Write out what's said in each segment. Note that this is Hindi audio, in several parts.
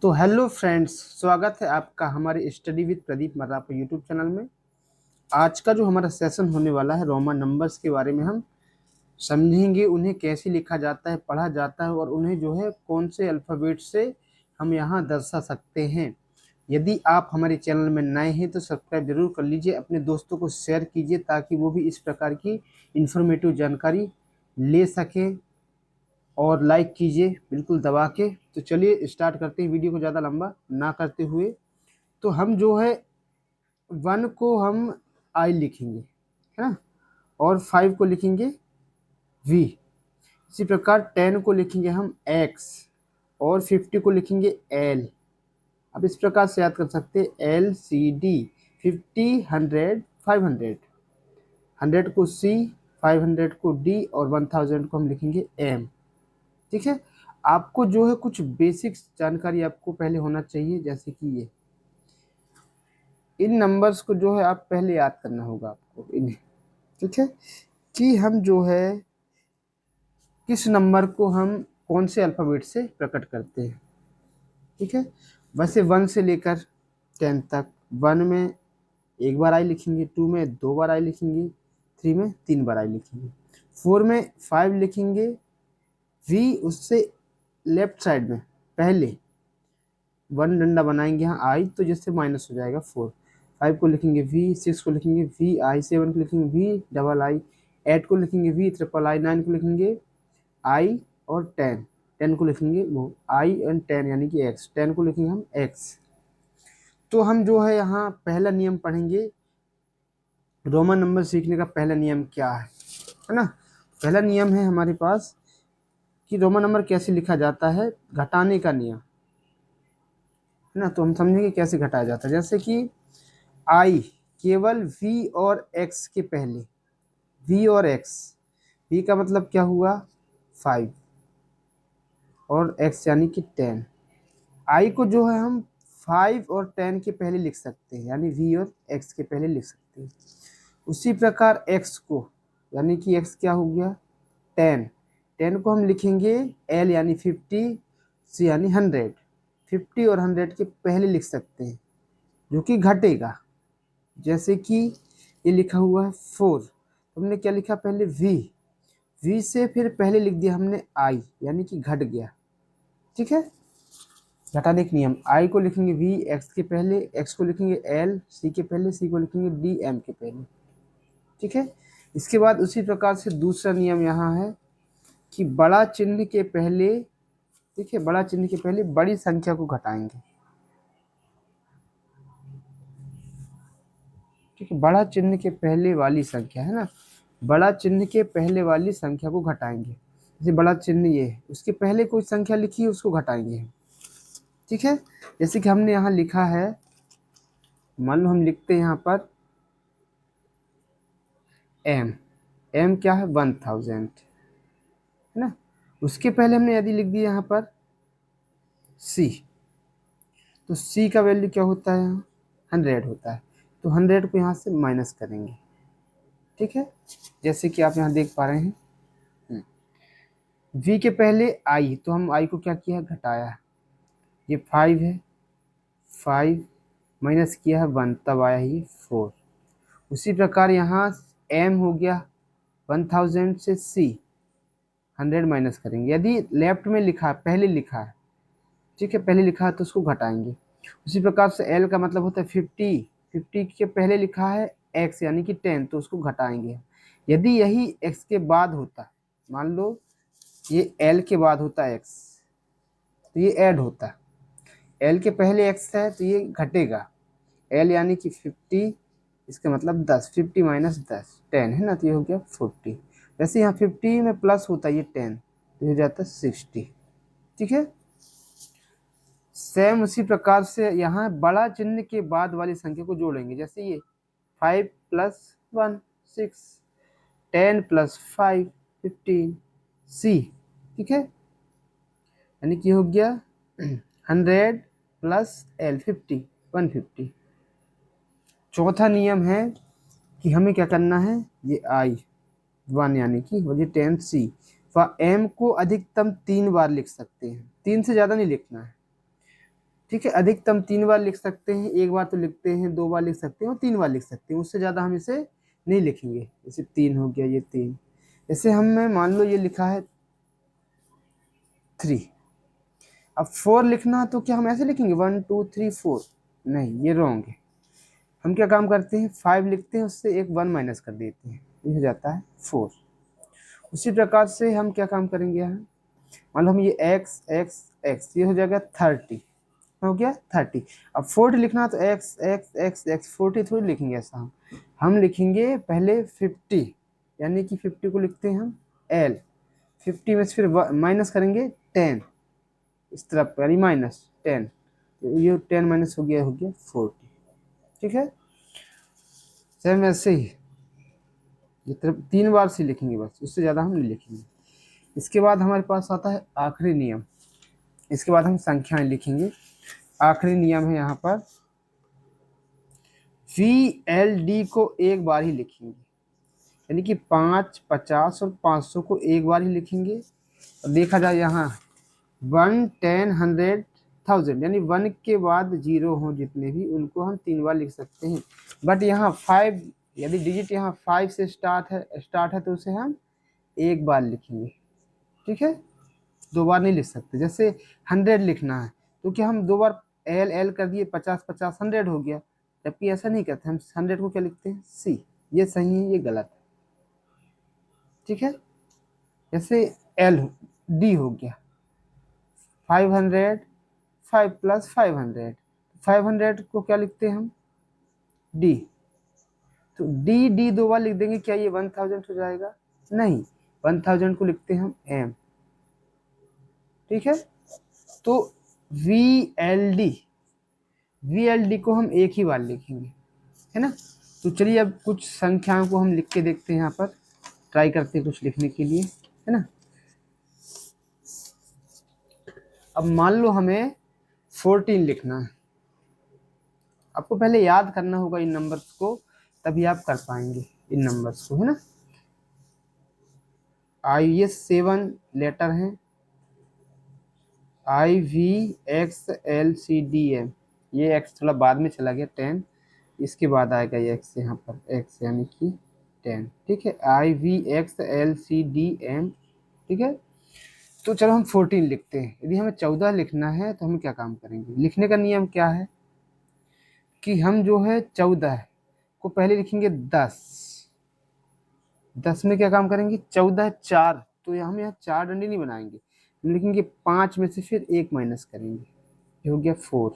तो हेलो फ्रेंड्स, स्वागत है आपका हमारे study with Pradeep Marrapa YouTube channel में। आज का जो हमारा सेशन होने वाला है रोमन नंबर्स के बारे में हम समझेंगे, उन्हें कैसे लिखा जाता है, पढ़ा जाता है और उन्हें जो है कौन से अल्फ़ाबेट से हम यहाँ दर्शा सकते हैं। यदि आप हमारे चैनल में नए हैं तो सब्सक्राइब जरूर कर लीजिए, अपने दोस्तों को शेयर कीजिए ताकि वो भी इस प्रकार की इंफॉर्मेटिव जानकारी ले सकें। और लाइक कीजिए बिल्कुल दबा के। तो चलिए स्टार्ट करते हैं, वीडियो को ज़्यादा लंबा ना करते हुए। तो हम जो है 1 को हम आई लिखेंगे, है ना, और 5 को लिखेंगे वी। इसी प्रकार 10 को लिखेंगे हम एक्स और 50 को लिखेंगे एल। अब इस प्रकार से याद कर सकते हैं एल सी डी। 50, 100, 500, 100 को सी, 500 को डी और 1000 को हम लिखेंगे एम। ठीक है। आपको जो है कुछ बेसिक जानकारी आपको पहले होना चाहिए, जैसे कि ये इन नंबर्स को जो है आप पहले याद करना होगा आपको इन्हें। ठीक है, कि हम जो है किस नंबर को हम कौन से अल्फ़ाबेट से प्रकट करते हैं। ठीक है, वैसे 1 से लेकर 10 तक 1 में एक बार आई लिखेंगे, 2 में 2 बार आई लिखेंगे, 3 में 3 बार आई लिखेंगे, 4 में 5 लिखेंगे। वी उससे लेफ्ट साइड में पहले 1 डंडा बनाएंगे यहाँ आई, तो जिससे माइनस हो जाएगा 4। 5 को लिखेंगे वी, 6 को लिखेंगे वी आई, 7 को लिखेंगे वी डबल आई, 8 को लिखेंगे वी ट्रिपल आई, 9 को लिखेंगे आई और 10 को लिखेंगे वो आई एंड 10 यानी कि एक्स, 10 को लिखेंगे हम एक्स। तो हम जो है यहाँ पहला नियम पढ़ेंगे। रोमन नंबर सीखने का पहला नियम क्या है ना। पहला नियम है हमारे पास कि रोमन नंबर कैसे लिखा जाता है, घटाने का नियम, है ना। तो हम समझेंगे कैसे घटाया जाता है। जैसे कि आई केवल वी और एक्स के पहले, वी और एक्स, वी का मतलब क्या हुआ 5 और एक्स यानी कि 10। आई को जो है हम 5 और 10 के पहले लिख सकते हैं, यानी वी और एक्स के पहले लिख सकते हैं। उसी प्रकार एक्स को, यानी कि एक्स क्या हो गया 10, 10 को हम लिखेंगे एल यानी 50, सी यानी 100, 50 और 100 के पहले लिख सकते हैं जो कि घटेगा। जैसे कि ये लिखा हुआ है 4, हमने क्या लिखा पहले वी, वी से फिर पहले लिख दिया हमने आई यानी कि घट गया। ठीक है, घटाने का नियम, आई को लिखेंगे वी एक्स के पहले, एक्स को लिखेंगे एल सी के पहले, सी को लिखेंगे डी एम के पहले। ठीक है, इसके बाद उसी प्रकार से दूसरा नियम यहाँ है कि बड़ा चिन्ह के पहले, ठीक है, बड़ा चिन्ह के पहले बड़ी संख्या को घटाएंगे। ठीक है, बड़ा चिन्ह के पहले वाली संख्या है ना, बड़ा चिन्ह के पहले वाली संख्या को घटाएंगे। जैसे बड़ा चिन्ह ये है, उसके पहले कोई संख्या लिखी है उसको घटाएंगे। ठीक है, जैसे कि हमने यहाँ लिखा है, मान लो हम लिखते हैं यहाँ पर एम, एम क्या है 1000, है ना। उसके पहले हमने यदि लिख दिया यहाँ पर सी, तो सी का वैल्यू क्या होता है यहाँ 100 होता है, तो 100 को यहाँ से माइनस करेंगे। ठीक है, जैसे कि आप यहाँ देख पा रहे हैं वी के पहले आई, तो हम आई को क्या किया है घटाया, ये 5 है, 5 माइनस किया है 1, तब आया ये 4। उसी प्रकार यहाँ एम हो गया 1000 से सी 100 माइनस करेंगे, यदि लेफ्ट में लिखा पहले लिखा है, ठीक है, पहले लिखा है तो उसको घटाएंगे। उसी प्रकार से एल का मतलब होता है 50, 50 के पहले लिखा है एक्स यानी कि 10, तो उसको घटाएंगे। यदि यही एक्स के बाद होता, मान लो ये एल के बाद होता एक्स, तो ये ऐड होता, एल के पहले एक्स है तो ये घटेगा, एल यानी कि 50, इसका मतलब 10, 50 माइनस 10 10 है ना, तो ये हो गया 40। वैसे यहाँ 50 में प्लस होता है ये 10, तो हो जाता है 60। ठीक है, सेम उसी प्रकार से यहाँ बड़ा चिन्ह के बाद वाली संख्या को जोड़ेंगे। जैसे ये 5 + 1 6, 10 + 5 15 सी। ठीक है, यानी कि हो गया 100 + एल 50 150। चौथा नियम है कि हमें क्या करना है, ये आई 1 यानी कि हो गया 10 सी, व एम को अधिकतम 3 बार लिख सकते हैं, 3 से ज़्यादा नहीं लिखना है। ठीक है, अधिकतम 3 बार लिख सकते हैं, 1 बार तो लिखते हैं, 2 बार लिख सकते हैं और 3 बार लिख सकते हैं, उससे ज़्यादा हम इसे नहीं लिखेंगे। जैसे 3 हो गया, ये 3, जैसे हमने मान लो ये लिखा है 3। अब 4 लिखना तो क्या हम ऐसे लिखेंगे 1 2 3 4? नहीं, ये रॉन्ग है। हम क्या काम करते हैं, 5 लिखते हैं, उससे एक 1 माइनस कर देते हैं, ये हो जाता है 4। उसी प्रकार से हम क्या काम करेंगे यहाँ, मान लो हम ये x x x, ये हो जाएगा 30, हो गया 30। अब 40 लिखना तो x x x x, 40 थोड़ी लिखेंगे ऐसा, हम लिखेंगे पहले 50, यानी कि 50 को लिखते हैं हम l, 50 में से फिर माइनस करेंगे 10 इस तरफ, यानी -10, तो ये 10 माइनस हो गया 40। ठीक है, सेम ऐसे ही ये तरफ 3 बार से लिखेंगे बस, उससे ज़्यादा हम नहीं लिखेंगे। इसके बाद हमारे पास आता है आखिरी नियम, इसके बाद हम संख्याएं लिखेंगे। आखिरी नियम है यहाँ पर, VLD को एक बार ही लिखेंगे, यानी कि 5, 50 और 500 को एक बार ही लिखेंगे। और देखा जाए यहाँ 1, 10, 100, 1000, यानी 1 के बाद 0 हो जितने भी, उनको हम 3 बार लिख सकते हैं। बट यहाँ 5, यदि डिजिट यहाँ 5 से स्टार्ट है तो उसे हम एक बार लिखेंगे। ठीक है, 2 बार नहीं लिख सकते। जैसे 100 लिखना है तो क्या हम 2 बार L कर दिए, 50 50 100 हो गया, जबकि ऐसा नहीं करते, हम 100 को क्या लिखते हैं C। ये सही है, ये गलत है। ठीक है, जैसे LD हो गया 500, 5 + 500, 500 को क्या लिखते हैं हम D, तो D 2 बार लिख देंगे, क्या ये 1000 हो जाएगा? नहीं, 1000 को लिखते हैं हम M। ठीक है, तो VLD को हम एक ही बार लिखेंगे, है ना। तो चलिए अब कुछ संख्याओं को हम लिख के देखते हैं, यहाँ पर ट्राई करते हैं कुछ लिखने के लिए, है ना। अब मान लो हमें 14 लिखना है, आपको पहले याद करना होगा इन नंबर्स को, तभी आप कर पाएंगे इन नंबर्स को, है ना। ये 7 लेटर हैं, IVXLCDM, ये x थोड़ा बाद में चला गया 10, इसके बाद आएगा ये x यहाँ पर, x यानी कि 10। ठीक है, IVXLCDM। ठीक है, तो चलो हम 14 लिखते हैं। यदि हमें 14 लिखना है तो हम क्या काम करेंगे, लिखने का नियम क्या है कि हम जो है 14 को पहले लिखेंगे 10 में क्या काम करेंगे, 14 4, तो हम यहाँ 4 डंडी नहीं बनाएंगे, हम लिखेंगे 5 में से फिर 1 माइनस करेंगे, ये हो गया 4,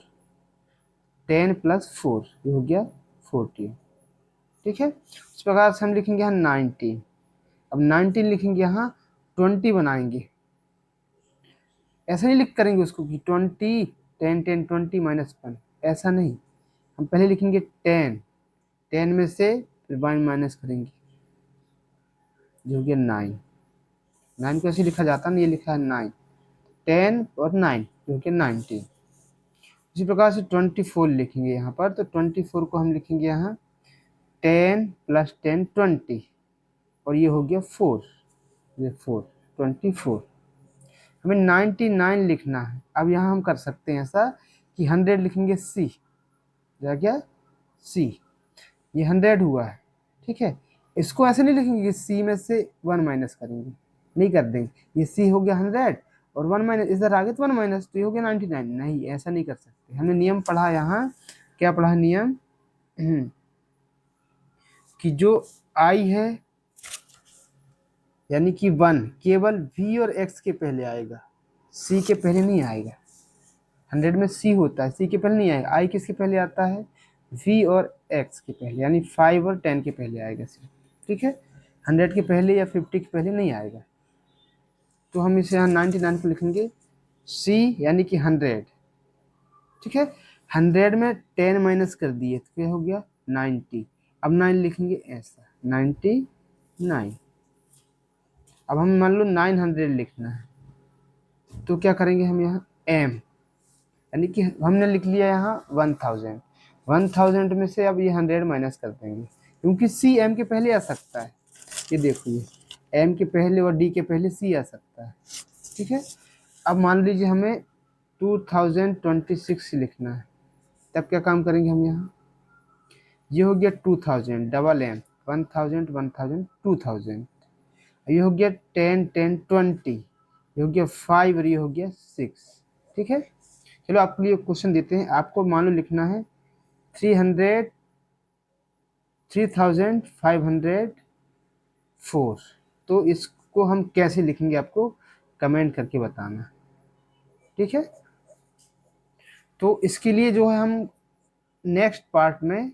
10 + 4, ये हो गया 14। ठीक है, उस प्रकार से हम लिखेंगे यहाँ 19। अब 19 लिखेंगे, यहाँ 20 बनाएंगे, ऐसा नहीं लिख करेंगे उसको कि 20 10 10 20 -1, ऐसा नहीं, हम पहले लिखेंगे 10, 10 में से फिर 1 माइनस करेंगे, जो हो गया 9। 9 को ऐसे लिखा जाता नहीं, ये लिखा है 9, 10 और 9, जो हो गया 19। इसी प्रकार से 24 लिखेंगे यहाँ पर, तो 24 को हम लिखेंगे यहाँ 10 + 10 20, और ये हो गया 4, ये 4 24। हमें 99 लिखना है। अब यहाँ हम कर सकते हैं ऐसा कि 100 लिखेंगे C, क्या C, ये 100 हुआ है। ठीक है, इसको ऐसे नहीं लिखेंगे कि C में से 1 माइनस करेंगे, नहीं कर देंगे, ये C हो गया 100 और 1 माइनस, इधर आगे तो 1 माइनस, तो ये हो गया 99। नहीं, ऐसा नहीं कर सकते। हमने नियम पढ़ा यहाँ, क्या पढ़ा नियम कि जो I है यानी कि 1 केवल V और X के पहले आएगा, C के पहले नहीं आएगा। 100 में C होता है, C के पहले नहीं आएगा। I किसके पहले आता है, V और X के पहले, यानी 5 और 10 के पहले आएगा सिर्फ। ठीक है, 100 के पहले या 50 के पहले नहीं आएगा। तो हम इसे यहाँ 99 को लिखेंगे C, यानी कि 100। ठीक है, 100 में 10 माइनस कर दिए तो क्या हो गया 90। अब 9 लिखेंगे ऐसा 99। अब हम मान लो 900 लिखना है, तो क्या करेंगे हम यहाँ M, यानी कि हमने लिख लिया यहाँ 1000। 1000 में से अब ये 100 माइनस कर देंगे, क्योंकि C M के पहले आ सकता है। ये देखो, ये M के पहले और D के पहले C आ सकता है। ठीक है, अब मान लीजिए हमें 2026 लिखना है। तब क्या काम करेंगे हम यहाँ, ये हो गया 2000 डबल एम, 1000 1000 2000, ये हो गया 10 10 20, ये हो गया 5 और ये हो गया 6। ठीक है, चलो आपके लिए क्वेश्चन देते हैं। आपको मान लो लिखना है 3504, तो इसको हम कैसे लिखेंगे आपको कमेंट करके बताना। ठीक है, तो इसके लिए जो है हम नेक्स्ट पार्ट में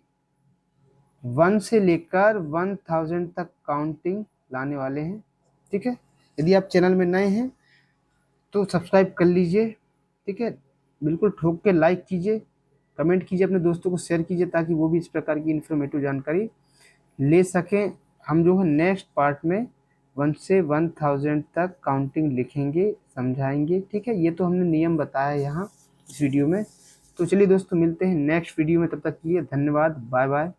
1 से लेकर 1000 तक काउंटिंग लाने वाले हैं। ठीक है, यदि आप चैनल में नए हैं तो सब्सक्राइब कर लीजिए। ठीक है, बिल्कुल ठोक के लाइक कीजिए, कमेंट कीजिए, अपने दोस्तों को शेयर कीजिए ताकि वो भी इस प्रकार की इन्फॉर्मेटिव जानकारी ले सकें। हम जो है नेक्स्ट पार्ट में 1 से 1000 तक काउंटिंग लिखेंगे, समझाएंगे। ठीक है, ये तो हमने नियम बताया यहाँ इस वीडियो में। तो चलिए दोस्तों, मिलते हैं नेक्स्ट वीडियो में, तब तक के लिए धन्यवाद, बाय बाय।